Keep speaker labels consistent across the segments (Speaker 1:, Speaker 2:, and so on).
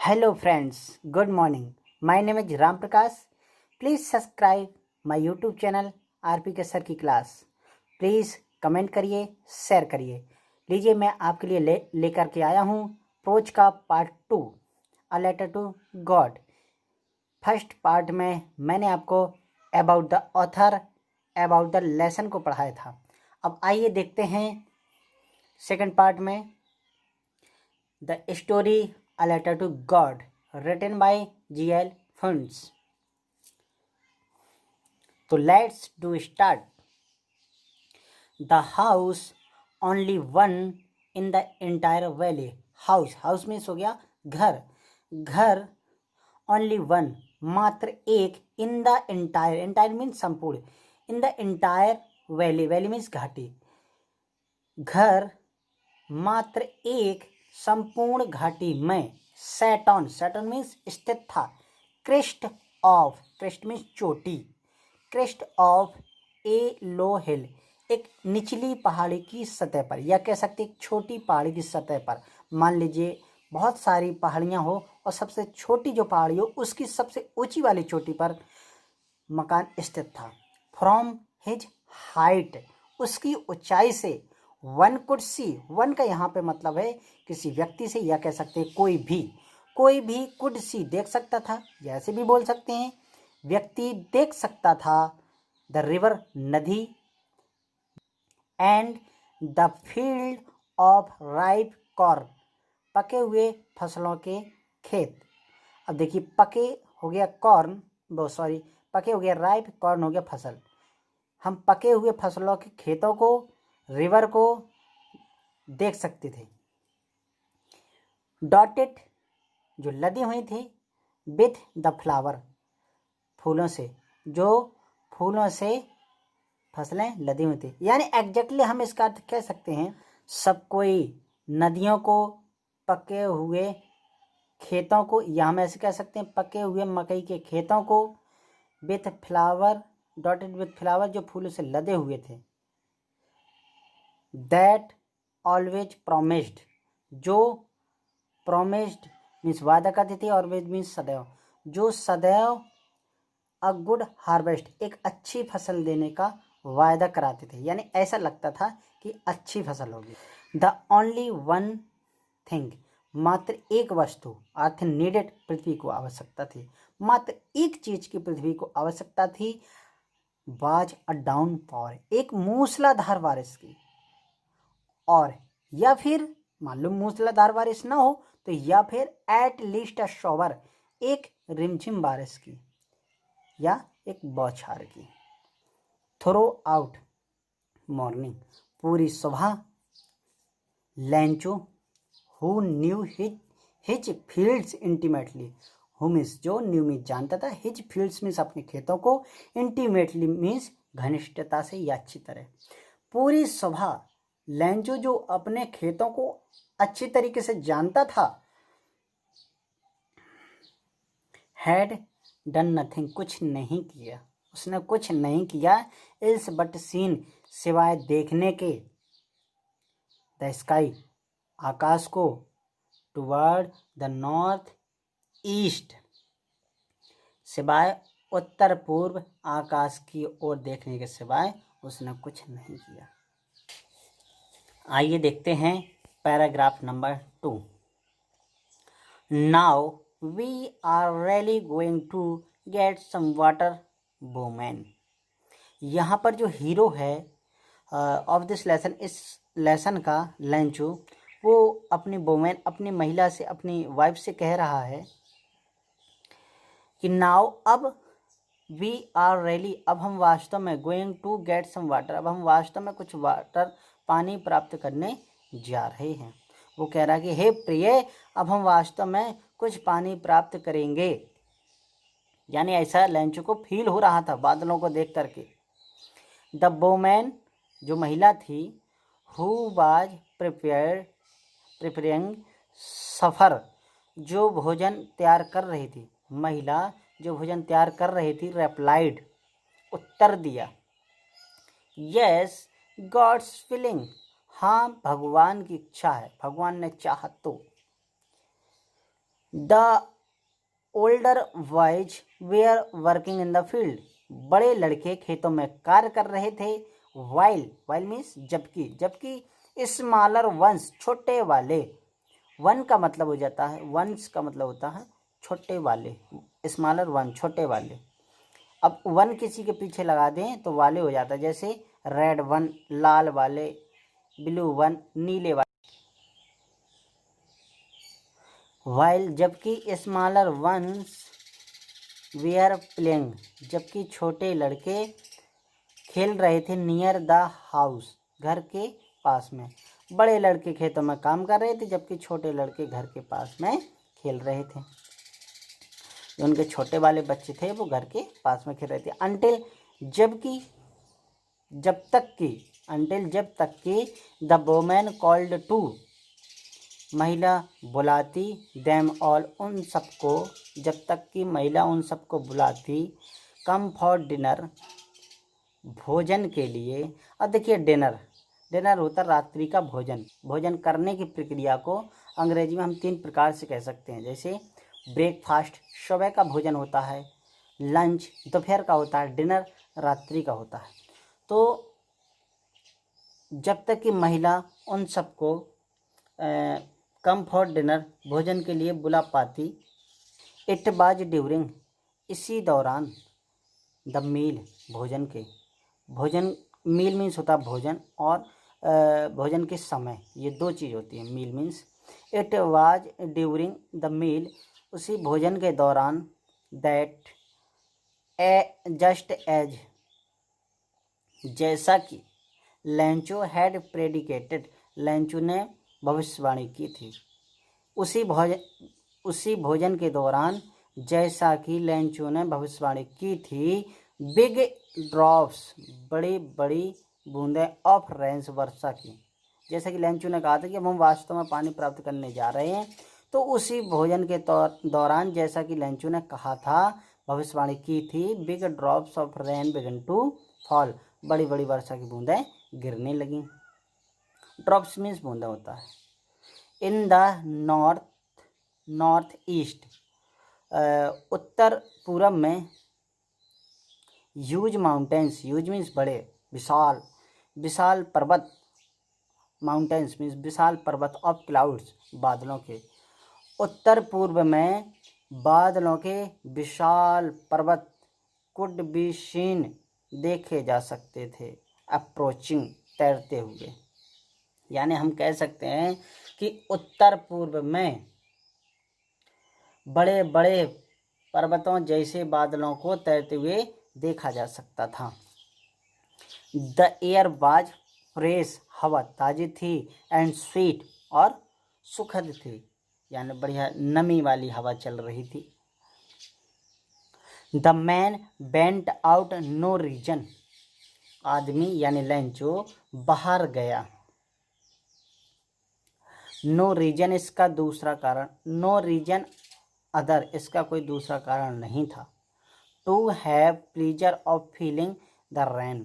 Speaker 1: Hello friends, good morning. My name is Ram Prakash. Please subscribe my YouTube channel RPK sir की class. Please comment करिए, share करिए. लीजिए मैं आपके लिए लेकर के आया हूँ प्रोज का part 2, a letter to God. First part में मैंने आपको about the author, about the lesson को पढ़ाया था. अब आइए देखते हैं सेकंड पार्ट में the story A Letter to God, written by G.L. Funds. So let's do start. The house, only one in the entire valley. House means हो गया घर. Only one, मात्र एक. In the entire means संपूर्ण. In the entire valley means घाटी. घर मात्र एक संपूर्ण घाटी में सैटर्न मीन्स स्थित था. क्रेस्ट मीन्स चोटी. क्रेस्ट ऑफ ए लो हिल, एक निचली पहाड़ी की सतह पर, या कह सकते एक छोटी पहाड़ी की सतह पर. मान लीजिए बहुत सारी पहाड़ियाँ हो और सबसे छोटी जो पहाड़ी हो उसकी सबसे ऊंची वाली चोटी पर मकान स्थित था. फ्रॉम हिज हाइट, उसकी ऊंचाई से वन कुड सी, वन का यहाँ पे मतलब है किसी व्यक्ति से, या कह सकते हैं कोई भी कुड सी देख सकता था, या ऐसे भी बोल सकते हैं व्यक्ति देख सकता था. द रिवर नदी, and the field of ripe corn, पके हुए फसलों के खेत. अब देखिए पके हो गया कॉर्न, पके हो गया राइप, कॉर्न हो गया फसल. हम पके हुए फसलों के खेतों को, रिवर को देख सकते थे. डॉटेड, जो लदी हुई थी, विथ द फ्लावर, फूलों से, जो फूलों से फसलें लदी हुई थी. यानी एग्जैक्टली हम इसका अर्थ कह सकते हैं सब कोई नदियों को, पके हुए खेतों को, या हम ऐसे कह सकते हैं पके हुए मकई के खेतों को, with flower, dotted with flower, जो फूलों से लदे हुए थे. दैट ऑलवेज प्रोमिस्ड, जो प्रोमिस्ड मीन्स वादा करती थी, ऑलवेज मीन्स सदैव, जो सदैव अ गुड हार्वेस्ट, एक अच्छी फसल देने का वायदा कराते थे. यानी ऐसा लगता था कि अच्छी फसल होगी. द ओनली वन थिंग, मात्र एक वस्तु, अर्थ नीडेड, पृथ्वी को आवश्यकता थी, मात्र एक चीज की पृथ्वी को आवश्यकता थी. वाज अ डाउन पॉर, एक मूसलाधार बारिश की. और या फिर मान लो मूसलाधार बारिश ना हो तो या फिर एट लीस्ट अ शॉवर, एक रिमझिम बारिश की या एक बौछार की. थ्रो आउट मॉर्निंग, पूरी सुबह. लैंचो, who knew his fields intimately, who means जो, न्यू मीन्स जानता था, हिज फील्ड्स मीन्स अपने खेतों को, इंटीमेटली मीन्स घनिष्ठता से या अच्छी तरह. पूरी सुबह लैंचो जो अपने खेतों को अच्छी तरीके से जानता था, हैड डन नथिंग, कुछ नहीं किया, उसने कुछ नहीं किया. इल्स बट सीन, सिवाय देखने के, द स्काई, आकाश को, टुवर्ड द नॉर्थ ईस्ट, सिवाय उत्तर पूर्व आकाश की ओर देखने के सिवाय उसने कुछ नहीं किया. आइए देखते हैं paragraph number 2. Now we are really going to get some water women. यहाँ पर जो हीरो है ऑफ दिस लेसन, इस लेसन का, लैंचो, वो अपनी वुमेन, अपनी महिला से, अपनी वाइफ से कह रहा है कि नाउ, अब, वी आर रियली, अब हम वास्तव में, going to get some water, अब हम वास्तव में कुछ वाटर, पानी प्राप्त करने जा रहे हैं. वो कह रहा है कि हे प्रिय, अब हम वास्तव में कुछ पानी प्राप्त करेंगे. यानी ऐसा लैंचो को फील हो रहा था बादलों को देख करके. द वुमेन, जो महिला थी, हु वाज प्रिपेयरिंग सफर, जो भोजन तैयार कर रही थी, महिला जो भोजन तैयार कर रही थी, रेप्लाइड, उत्तर दिया, यस गॉड्स विलिंग, हाँ भगवान की इच्छा है, भगवान ने चाहा तो. The older boys were working in the field, बड़े लड़के खेतों में कार्य कर रहे थे। वाइल, वाइल मीन्स जबकि, जबकि स्मॉलर वंस, छोटे वाले, वन का मतलब हो जाता है, वंस का मतलब होता है छोटे वाले, स्मॉलर वन छोटे वाले। अब वन किसी के पीछे लगा दें तो वाले हो जाता है, जैसे रेड वन लाल वाले, ब्लू वन नीले वाले। वाइल जबकि स्मॉलर वंस वेयर प्लेइंग, जबकि छोटे लड़के खेल रहे थे। नियर द हाउस, घर के पास में। बड़े लड़के खेतों में काम कर रहे थे जबकि छोटे लड़के घर के पास में खेल रहे थे। जो उनके छोटे वाले बच्चे थे वो घर के पास में खेल रहे थे। अनटिल, जबकि, जब तक कि, अनटिल जब तक कि द वोमेन कॉल्ड टू, महिला बुलाती, देम ऑल उन सबको, जब तक कि महिला उन सबको बुलाती, कम फॉर डिनर भोजन के लिए। अब देखिए डिनर, डिनर होता रात्रि का भोजन। भोजन करने की प्रक्रिया को अंग्रेजी में हम 3 प्रकार से कह सकते हैं, जैसे ब्रेकफास्ट सुबह का भोजन होता है, लंच दोपहर का होता है, डिनर रात्रि का होता है। तो जब तक कि महिला उन सबको कम फॉर डिनर भोजन के लिए बुला पाती। इट वाज ड्यूरिंग, इसी दौरान, द मील भोजन के, भोजन मील मीन्स होता है भोजन, और भोजन के समय, ये 2 चीज़ होती है meal means. It was during the meal, उसी भोजन के दौरान, दैट जस्ट एज, जैसा कि, लेंचो हैड प्रेडिकेटेड, लेंचो ने भविष्यवाणी की थी। उसी भोजन के दौरान, जैसा कि लेंचो ने भविष्यवाणी की थी, बिग ड्रॉप्स, बड़ी बड़ी बूंदें, ऑफ रेन्स वर्षा की, जैसा कि लेंचो ने कहा था कि अब हम वास्तव में पानी प्राप्त करने जा रहे हैं। तो उसी भोजन के दौरान, जैसा कि लेंचो ने कहा था, भविष्यवाणी की थी, big drops of rain began to fall, बड़ी बड़ी वर्षा की बूंदें गिरने लगीं। ड्रॉप्स मीन्स बूंदा होता है। इन द नॉर्थ ईस्ट, उत्तर पूरब में, ह्यूज माउंटेन्स, ह्यूज मीन्स बड़े, विशाल, विशाल पर्वत, माउंटेन्स मीन्स विशाल पर्वत, ऑफ क्लाउड्स बादलों के, उत्तर पूर्व में बादलों के विशाल पर्वत, कुड बी सीन देखे जा सकते थे, अप्रोचिंग तैरते हुए। यानी हम कह सकते हैं कि उत्तर पूर्व में बड़े बड़े पर्वतों जैसे बादलों को तैरते हुए देखा जा सकता था। द एयर वाज फ्रेश, हवा ताज़ी थी, एंड स्वीट, और सुखद थी, यानी बढ़िया नमी वाली हवा चल रही थी। The man went out no reason, आदमी यानी लेंचो बाहर गया। नो रीजन इसका दूसरा कारण, नो रीजन अदर इसका कोई दूसरा कारण नहीं था। To have pleasure of feeling the rain,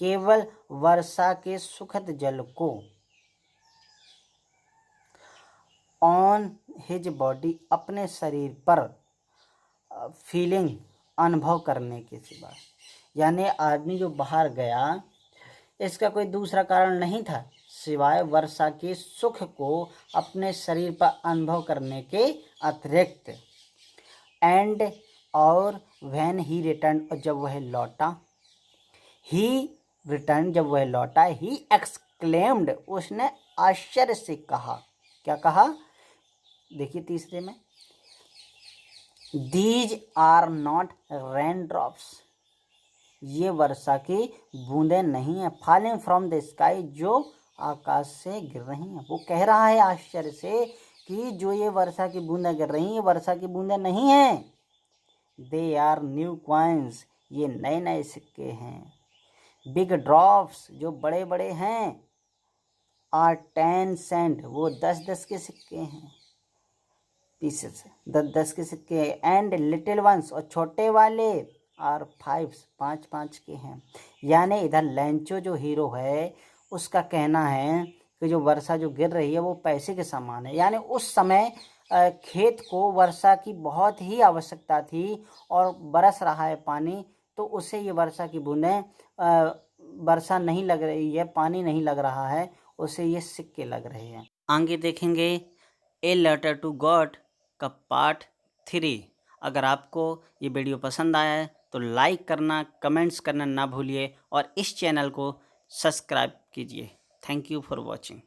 Speaker 1: केवल वर्षा के सुखद जल को, ऑन हिज बॉडी अपने शरीर पर, फीलिंग अनुभव करने के सिवा, यानी आदमी जो बाहर गया इसका कोई दूसरा कारण नहीं था सिवाय वर्षा के सुख को अपने शरीर पर अनुभव करने के अतिरिक्त। एंड, और व्हेन ही रिटर्न, जब वह लौटा, ही रिटर्न जब वह लौटा, ही एक्सक्लेम्ड उसने आश्चर्य से कहा, क्या कहा, देखिए तीसरे में, these are not rain drops, ये वर्षा की बूंदें नहीं है, फॉलिंग फ्रॉम द स्काई, जो आकाश से गिर रही हैं। वो कह रहा है आश्चर्य से कि जो ये वर्षा की बूंदें गिर रही हैं, ये वर्षा की बूंदें नहीं हैं, दे आर न्यू कॉइन्स, ये नए नए सिक्के हैं। बिग ड्रॉप्स, जो बड़े बड़े हैं, आर 10 सेंट, वो 10-10 के सिक्के हैं, पीसेस 10-10 के सिक्के। एंड लिटिल वंस, और छोटे वाले, आर 5 के हैं। यानी इधर लेंचो जो हीरो है उसका कहना है कि जो वर्षा जो गिर रही है वो पैसे के समान है। यानी उस समय खेत को वर्षा की बहुत ही आवश्यकता थी और बरस रहा है पानी, तो उसे ये वर्षा की बूंदें वर्षा नहीं लग रही है, पानी नहीं लग रहा है, उसे ये सिक्के लग रहे हैं। आगे देखेंगे ए लेटर टू गॉड का पार्ट 3। अगर आपको ये वीडियो पसंद आया है तो लाइक करना, कमेंट्स करना ना भूलिए और इस चैनल को सब्सक्राइब कीजिए। Thank you for watching.